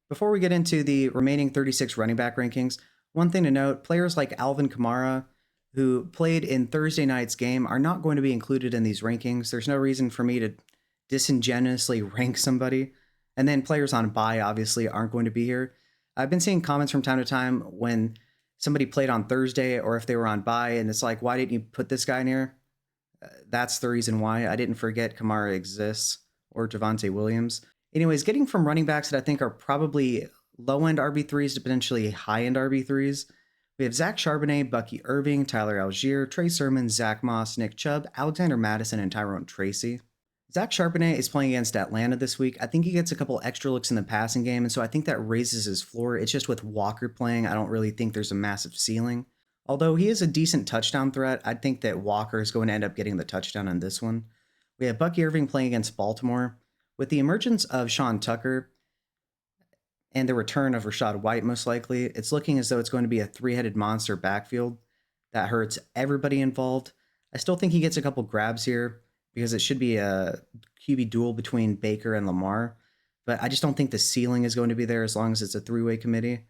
Before we get into the remaining 36 running back rankings, one thing to note, players like Alvin Kamara, who played in Thursday night's game, are not going to be included in these rankings. There's no reason for me to disingenuously rank somebody. And then players on bye obviously aren't going to be here. I've been seeing comments from time to time when somebody played on Thursday or if they were on bye, and it's like, why didn't you put this guy in here? That's the reason why. I didn't forget Kamara exists or Javonte Williams. Anyways, getting from running backs that I think are probably low-end RB3s to potentially high-end RB3s, we have Zach Charbonnet, Bucky Irving, Tyler Algier, Trey Sermon, Zach Moss, Nick Chubb, Alexander Madison, and Tyrone Tracy. Zach Charbonnet is playing against Atlanta this week. I think he gets a couple extra looks in the passing game, and so I think that raises his floor. It's just with Walker playing, I don't really think there's a massive ceiling. Although he is a decent touchdown threat, I think that Walker is going to end up getting the touchdown on this one. We have Bucky Irving playing against Baltimore. With the emergence of Sean Tucker and the return of Rachaad White, most likely, it's looking as though it's going to be a three-headed monster backfield that hurts everybody involved. I still think he gets a couple grabs here because it should be a QB duel between Baker and Lamar, but I just don't think the ceiling is going to be there as long as it's a three-way committee.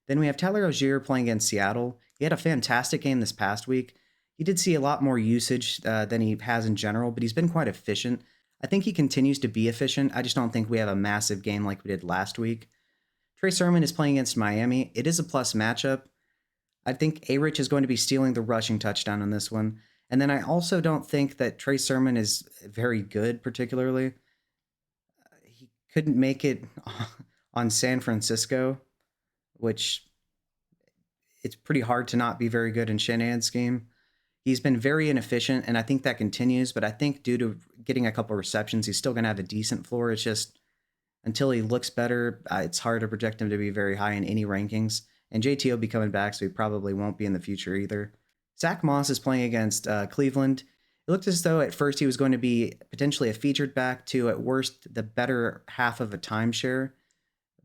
Then we have Tyler Algier playing against Seattle. He had a fantastic game this past week. He did see a lot more usage than he has in general, but he's been quite efficient. I think he continues to be efficient. I just don't think we have a massive game like we did last week. Trey Sermon is playing against Miami. It is a plus matchup. I think A-Rich is going to be stealing the rushing touchdown on this one. And then I also don't think that Trey Sermon is very good, particularly. He couldn't make it on San Francisco, which it's pretty hard to not be very good in Shanahan's scheme. He's been very inefficient, and I think that continues, but I think due to getting a couple receptions, he's still going to have a decent floor. It's just until he looks better, it's hard to project him to be very high in any rankings. And JT will be coming back, so he probably won't be in the future either. Zach Moss is playing against Cleveland. It looked as though at first he was going to be potentially a featured back to, at worst, the better half of a timeshare.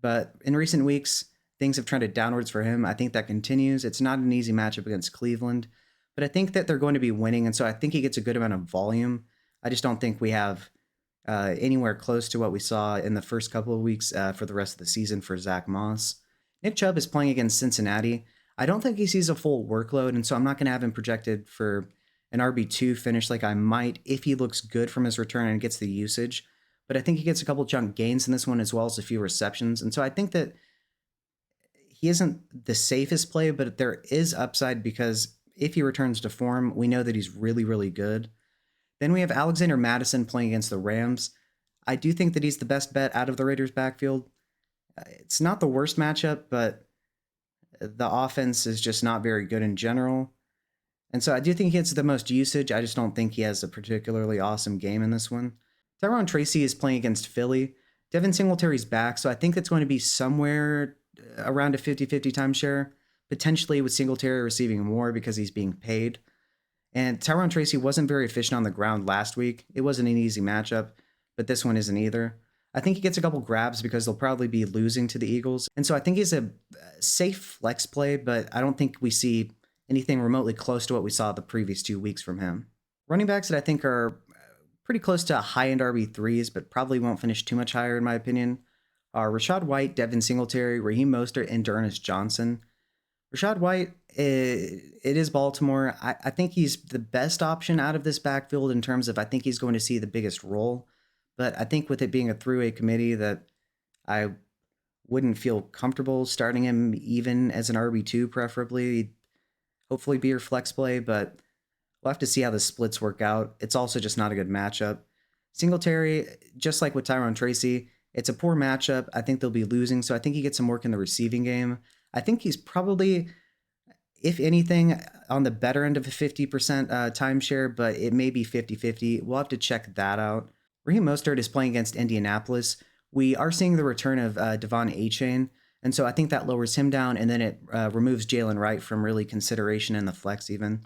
But in recent weeks, things have trended downwards for him. I think that continues. It's not an easy matchup against Cleveland, but I think that they're going to be winning, and so I think he gets a good amount of volume. I just don't think we have anywhere close to what we saw in the first couple of weeks for the rest of the season for Zach Moss. Nick Chubb is playing against Cincinnati. I don't think he sees a full workload, and so I'm not going to have him projected for an RB2 finish like I might if he looks good from his return and gets the usage. But I think he gets a couple chunk gains in this one as well as a few receptions. And so I think that he isn't the safest play, but there is upside because if he returns to form, we know that he's really, really good. Then we have Alexander Madison playing against the Rams. I do think that he's the best bet out of the Raiders' backfield. It's not the worst matchup, but the offense is just not very good in general. And so I do think he gets the most usage. I just don't think he has a particularly awesome game in this one. Tyrone Tracy is playing against Philly. Devin Singletary's back, so I think that's going to be somewhere around a 50-50 timeshare, potentially with Singletary receiving more because he's being paid. And Tyrone Tracy wasn't very efficient on the ground last week. It wasn't an easy matchup, but this one isn't either. I think he gets a couple grabs because they'll probably be losing to the Eagles. And so I think he's a safe flex play, but I don't think we see anything remotely close to what we saw the previous 2 weeks from him. Running backs that I think are pretty close to high-end RB3s, but probably won't finish too much higher in my opinion, are Rachaad White, Devin Singletary, Raheem Mostert, and D'Ernest Johnson. Rachaad White, it is Baltimore. I think he's the best option out of this backfield in terms of I think he's going to see the biggest role. But I think with it being a three-way committee that I wouldn't feel comfortable starting him even as an RB2 preferably. He'd hopefully be your flex play, but we'll have to see how the splits work out. It's also just not a good matchup. Singletary, just like with Tyrone Tracy, it's a poor matchup. I think they'll be losing, so I think he gets some work in the receiving game. I think he's probably, if anything, on the better end of a 50% timeshare, but it may be 50-50. We'll have to check that out. Raheem Mostert is playing against Indianapolis. We are seeing the return of Devon Achane, and so I think that lowers him down, and then it removes Jalen Wright from really consideration in the flex even.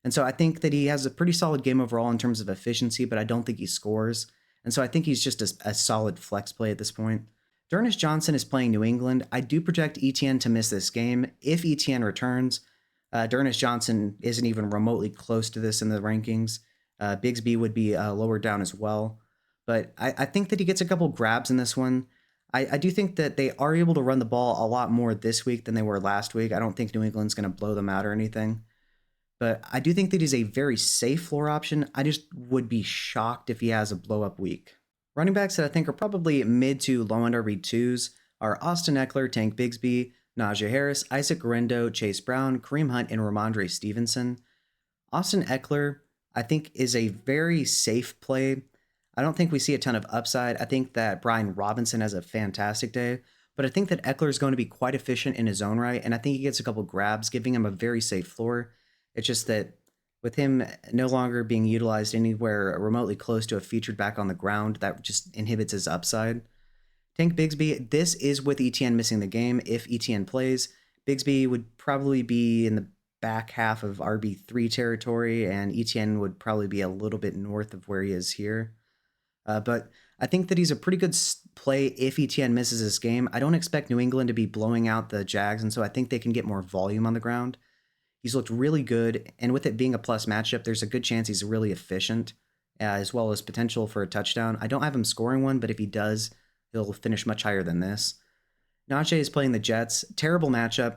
And so I think that he has a pretty solid game overall in terms of efficiency, but I don't think he scores. And so I think he's just a solid flex play at this point. D'Ernest Johnson is playing New England. I do project ETN to miss this game. If ETN returns, D'Ernest Johnson isn't even remotely close to this in the rankings. Bigsby would be lower down as well. But I think that he gets a couple grabs in this one. I do think that they are able to run the ball a lot more this week than they were last week. I don't think New England's going to blow them out or anything. But I do think that he's a very safe floor option. I just would be shocked if he has a blow up week. Running backs that I think are probably mid to low end RB2s are Austin Eckler, Tank Bigsby, Najee Harris, Isaac Guerrero, Chase Brown, Kareem Hunt, and Ramondre Stevenson. Austin Eckler, I think, is a very safe play. I don't think we see a ton of upside. I think that Brian Robinson has a fantastic day, but I think that Eckler is going to be quite efficient in his own right, and I think he gets a couple grabs, giving him a very safe floor. It's just that with him no longer being utilized anywhere remotely close to a featured back on the ground, that just inhibits his upside. Tank Bigsby, this is with ETN missing the game. If ETN plays, Bigsby would probably be in the back half of RB3 territory, and ETN would probably be a little bit north of where he is here. But I think that he's a pretty good play if ETN misses this game. I don't expect New England to be blowing out the Jags, and so I think they can get more volume on the ground. He's looked really good, and with it being a plus matchup, there's a good chance he's really efficient, as well as potential for a touchdown. I don't have him scoring one, but if he does, he'll finish much higher than this. Najee is playing the Jets. Terrible matchup.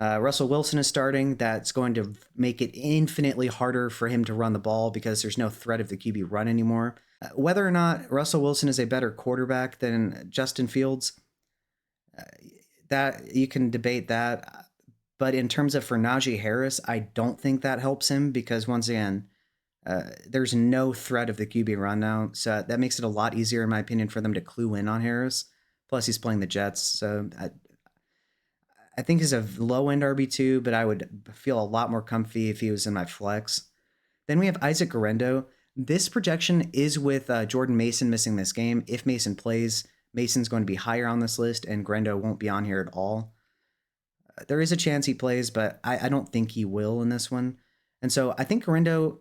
Russell Wilson is starting. That's going to make it infinitely harder for him to run the ball because there's no threat of the QB run anymore. Whether or not Russell Wilson is a better quarterback than Justin Fields, that you can debate that. But in terms of for Najee Harris, I don't think that helps him because, once again, there's no threat of the QB run now. So that makes it a lot easier, in my opinion, for them to clue in on Harris. Plus, he's playing the Jets. So I think he's a low-end RB2, but I would feel a lot more comfy if he was in my flex. Then we have Isaac Guerrero. This projection is with Jordan Mason missing this game. If Mason plays, Mason's going to be higher on this list, and Guerrero won't be on here at all. There is a chance he plays, but I don't think he will in this one. And so I think Guerrero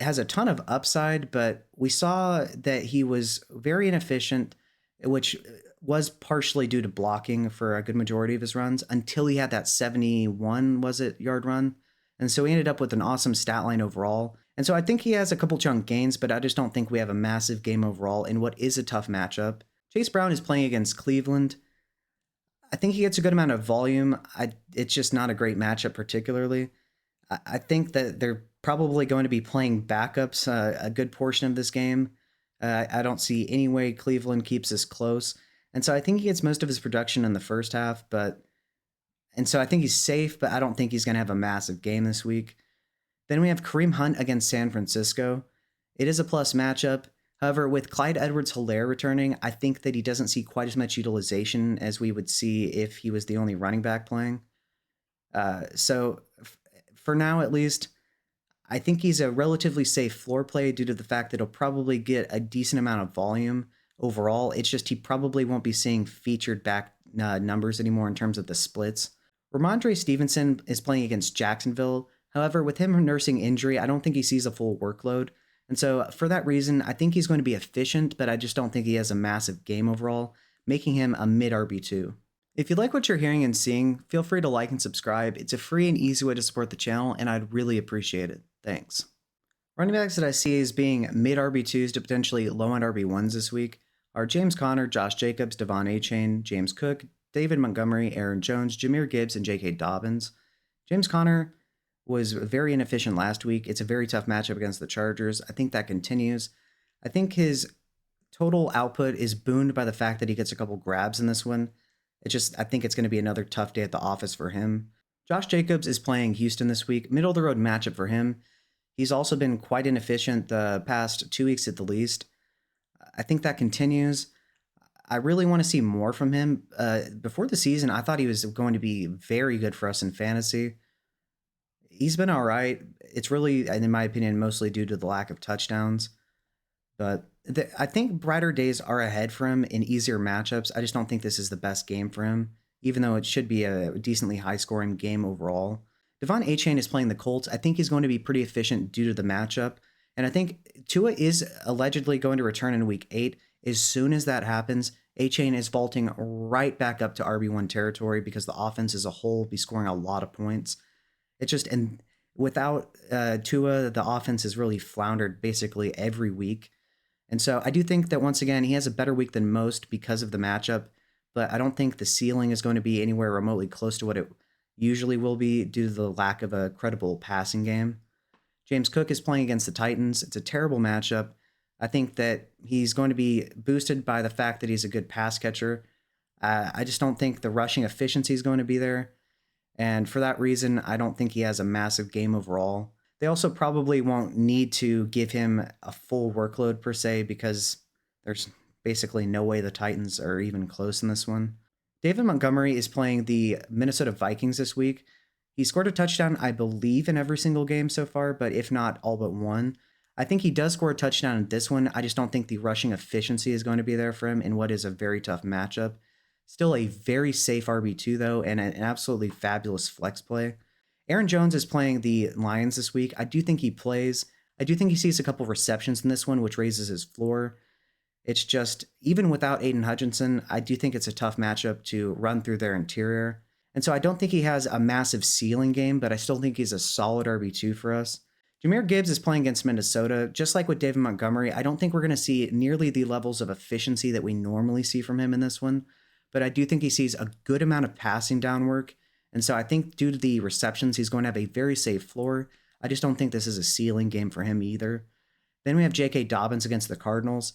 has a ton of upside, but we saw that he was very inefficient, which was partially due to blocking for a good majority of his runs until he had that 71, yard run. And so he ended up with an awesome stat line overall. And so I think he has a couple chunk gains, but I just don't think we have a massive game overall in what is a tough matchup. Chase Brown is playing against Cleveland. I think he gets a good amount of volume. It's just not a great matchup particularly. I think that they're probably going to be playing backups a good portion of this game. I don't see any way Cleveland keeps this close. And so I think he gets most of his production in the first half, and so I think he's safe, but I don't think he's going to have a massive game this week. Then we have Kareem Hunt against San Francisco. It is a plus matchup. However, with Clyde Edwards-Helaire returning, I think that he doesn't see quite as much utilization as we would see if he was the only running back playing. So for now, at least, I think he's a relatively safe floor play due to the fact that he'll probably get a decent amount of volume overall. It's just he probably won't be seeing featured back numbers anymore in terms of the splits. Ramondre Stevenson is playing against Jacksonville. However, with him nursing injury, I don't think he sees a full workload. And so for that reason, I think he's going to be efficient, but I just don't think he has a massive game overall, making him a mid RB2. If you like what you're hearing and seeing, feel free to like and subscribe. It's a free and easy way to support the channel, and I'd really appreciate it. Thanks. Running backs that I see as being mid RB2s to potentially low end RB1s this week are James Conner, Josh Jacobs, Devon Achane, James Cook, David Montgomery, Aaron Jones, Jahmyr Gibbs, and J.K. Dobbins. James Conner was very inefficient last week. It's a very tough matchup against the Chargers. I think that continues. I think his total output is booned by the fact that he gets a couple grabs in this one. I think it's going to be another tough day at the office for him. Josh Jacobs is playing Houston this week. Middle of the road matchup for him. He's also been quite inefficient the past 2 weeks at the least. I think that continues. I really want to see more from him. Before the season, I thought he was going to be very good for us in fantasy. He's been all right. It's really, in my opinion, mostly due to the lack of touchdowns. But I think brighter days are ahead for him in easier matchups. I just don't think this is the best game for him, even though it should be a decently high-scoring game overall. Devon Achane is playing the Colts. I think he's going to be pretty efficient due to the matchup. And I think Tua is allegedly going to return in Week 8. As soon as that happens, Achane is vaulting right back up to RB1 territory because the offense as a whole will be scoring a lot of points. And without Tua, the offense has really floundered basically every week. And so I do think that once again, he has a better week than most because of the matchup, but I don't think the ceiling is going to be anywhere remotely close to what it usually will be due to the lack of a credible passing game. James Cook is playing against the Titans. It's a terrible matchup. I think that he's going to be boosted by the fact that he's a good pass catcher. I just don't think the rushing efficiency is going to be there. And for that reason, I don't think he has a massive game overall. They also probably won't need to give him a full workload per se because there's basically no way the Titans are even close in this one. David Montgomery is playing the Minnesota Vikings this week. He scored a touchdown, I believe, in every single game so far, but if not, all but one. I think he does score a touchdown in this one. I just don't think the rushing efficiency is going to be there for him in what is a very tough matchup. Still a very safe RB2, though, and an absolutely fabulous flex play. Aaron Jones is playing the Lions this week. I do think he plays. I do think he sees a couple receptions in this one, which raises his floor. It's just, even without Aiden Hutchinson, I do think it's a tough matchup to run through their interior. And so I don't think he has a massive ceiling game, but I still think he's a solid RB2 for us. Jahmyr Gibbs is playing against Minnesota. Just like with David Montgomery, I don't think we're going to see nearly the levels of efficiency that we normally see from him in this one, but I do think he sees a good amount of passing down work. And so I think due to the receptions, he's going to have a very safe floor. I just don't think this is a ceiling game for him either. Then we have J.K. Dobbins against the Cardinals.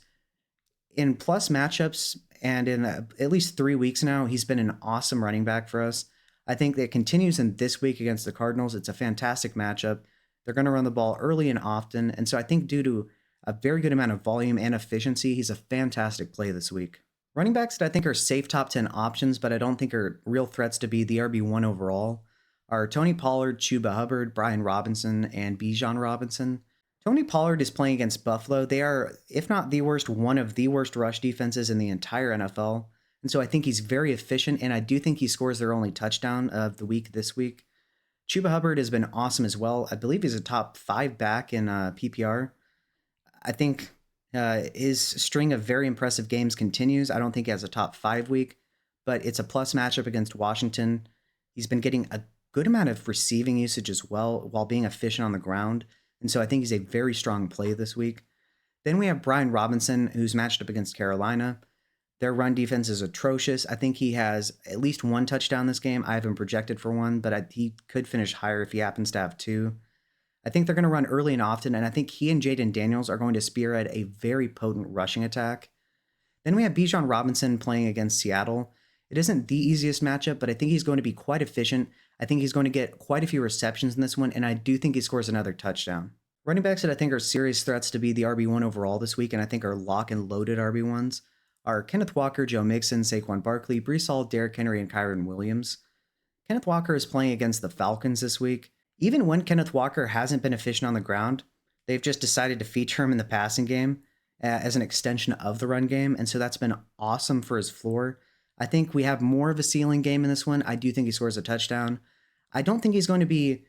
In plus matchups and in at least 3 weeks now, he's been an awesome running back for us. I think that continues in this week against the Cardinals. It's a fantastic matchup. They're going to run the ball early and often. And so I think due to a very good amount of volume and efficiency, he's a fantastic play this week. Running backs that I think are safe top 10 options, but I don't think are real threats to be the RB1 overall, are Tony Pollard, Chuba Hubbard, Brian Robinson, and Bijan Robinson. Tony Pollard is playing against Buffalo. They are, if not the worst, one of the worst rush defenses in the entire NFL. And so I think he's very efficient, and I do think he scores their only touchdown of the week this week. Chuba Hubbard has been awesome as well. I believe he's a top 5 back in PPR. I think his string of very impressive games continues. I don't think he has a top 5 week, but it's a plus matchup against Washington. He's been getting a good amount of receiving usage as well while being efficient on the ground. And so I think he's a very strong play this week. Then we have Brian Robinson, who's matched up against Carolina. Their run defense is atrocious. I think he has at least 1 touchdown this game. I have him projected for 1, but he could finish higher if he happens to have 2. I think they're going to run early and often, and I think he and Jaden Daniels are going to spearhead a very potent rushing attack. Then we have Bijan Robinson playing against Seattle. It isn't the easiest matchup, but I think he's going to be quite efficient. I think he's going to get quite a few receptions in this one, and I do think he scores another touchdown. Running backs that I think are serious threats to be the RB1 overall this week, and I think are lock and loaded RB1s, are Kenneth Walker, Joe Mixon, Saquon Barkley, Breece Hall, Derrick Henry, and Kyren Williams. Kenneth Walker is playing against the Falcons this week. Even when Kenneth Walker hasn't been efficient on the ground, they've just decided to feature him in the passing game as an extension of the run game, and so that's been awesome for his floor. I think we have more of a ceiling game in this one. I do think he scores a touchdown. I don't think he's going to be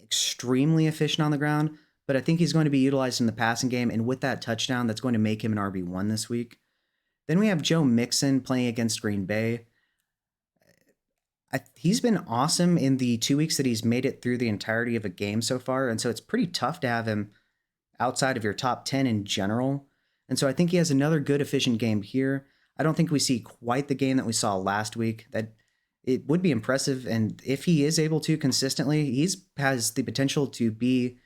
extremely efficient on the ground, but I think he's going to be utilized in the passing game, and with that touchdown, that's going to make him an RB1 this week. Then we have Joe Mixon playing against Green Bay. He's been awesome in the 2 weeks that he's made it through the entirety of a game so far, and so it's pretty tough to have him outside of your top 10 in general. And so I think he has another good, efficient game here. I don't think we see quite the game that we saw last week. That it would be impressive, and if he is able to consistently, has the potential to be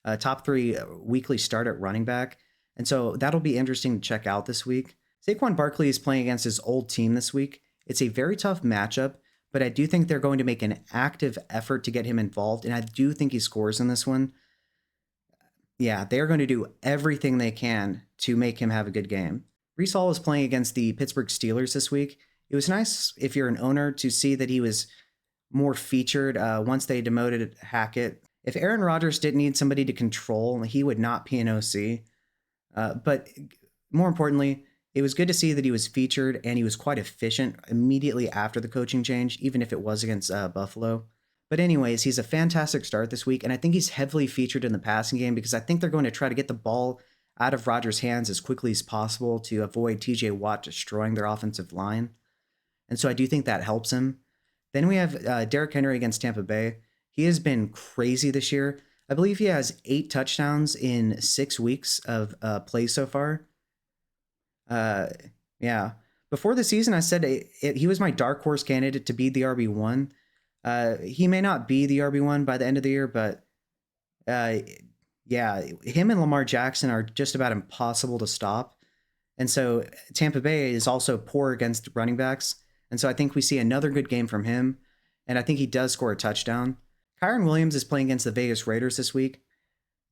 a top 3 weekly start at running back. And so that'll be interesting to check out this week. Saquon Barkley is playing against his old team this week. It's a very tough matchup, but I do think they're going to make an active effort to get him involved, and I do think he scores in this one. Yeah, they're going to do everything they can to make him have a good game. Breece Hall is playing against the Pittsburgh Steelers this week. It was nice, if you're an owner, to see that he was more featured once they demoted Hackett. If Aaron Rodgers didn't need somebody to control, he would not be an OC. But more importantly, it was good to see that he was featured and he was quite efficient immediately after the coaching change, even if it was against Buffalo. But anyways, he's a fantastic start this week, and I think he's heavily featured in the passing game because I think they're going to try to get the ball out of Rodgers' hands as quickly as possible to avoid TJ Watt destroying their offensive line. And so I do think that helps him. Then we have Derrick Henry against Tampa Bay. He has been crazy this year. I believe he has 8 touchdowns in 6 weeks of play so far. Uh, yeah. Before the season, I said he was my dark horse candidate to be the RB1. He may not be the RB1 by the end of the year, but uh, yeah, him and Lamar Jackson are just about impossible to stop. And so Tampa Bay is also poor against running backs. And so I think we see another good game from him. And I think he does score a touchdown. Kyron Williams is playing against the Vegas Raiders this week.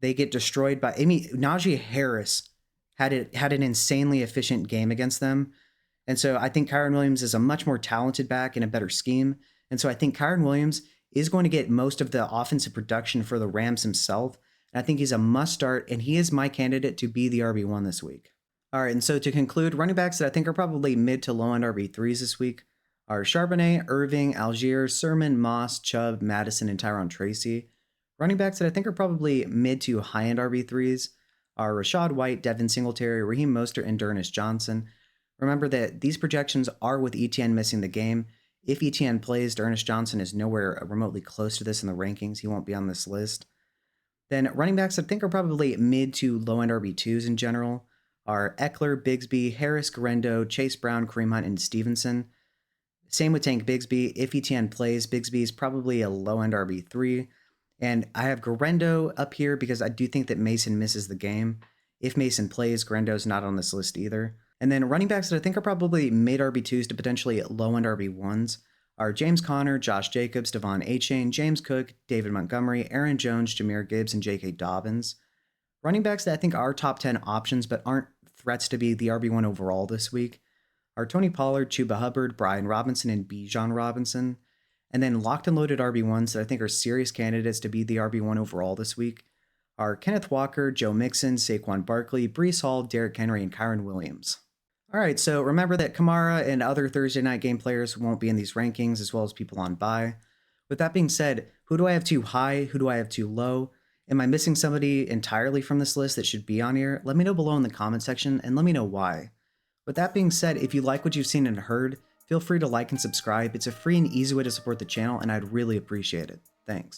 They get destroyed by Najee Harris had an insanely efficient game against them. And so I think Kyron Williams is a much more talented back in a better scheme. And so I think Kyron Williams is going to get most of the offensive production for the Rams himself. And I think he's a must start, and he is my candidate to be the RB1 this week. All right, and so to conclude, running backs that I think are probably mid to low end RB3s this week are Charbonnet, Irving, Algier, Sermon, Moss, Chubb, Madison, and Tyron Tracy. Running backs that I think are probably mid to high end RB3s are Rashad White, Devin Singletary, Raheem Mostert, and D'Ernest Johnson. Remember that these projections are with ETN missing the game. If ETN plays, D'Ernest Johnson is nowhere remotely close to this in the rankings. He won't be on this list. Then running backs I think are probably mid to low end RB2s in general are Eckler, Bigsby, Harris, Garendo, Chase Brown, Kareem Hunt, and Stevenson. Same with Tank Bigsby. If ETN plays, Bigsby is probably a low end RB3. And I have Garendo up here because I do think that Mason misses the game. If Mason plays, Garendo's not on this list either. And then running backs that I think are probably mid RB2s to potentially low end RB1s are James Conner, Josh Jacobs, Devon Achane, James Cook, David Montgomery, Aaron Jones, Jahmyr Gibbs, and J.K. Dobbins. Running backs that I think are top 10 options but aren't threats to be the RB1 overall this week are Tony Pollard, Chuba Hubbard, Brian Robinson, and Bijan Robinson. And then locked and loaded RB1s that I think are serious candidates to be the RB1 overall this week are Kenneth Walker, Joe Mixon, Saquon Barkley, Breece Hall, Derrick Henry, and Kyron Williams. All right, so remember that Kamara and other Thursday night game players won't be in these rankings, as well as people on bye. With that being said, who do I have too high? Who do I have too low? Am I missing somebody entirely from this list that should be on here? Let me know below in the comment section and let me know why. With that being said, if you like what you've seen and heard, feel free to like and subscribe. It's a free and easy way to support the channel, and I'd really appreciate it. Thanks.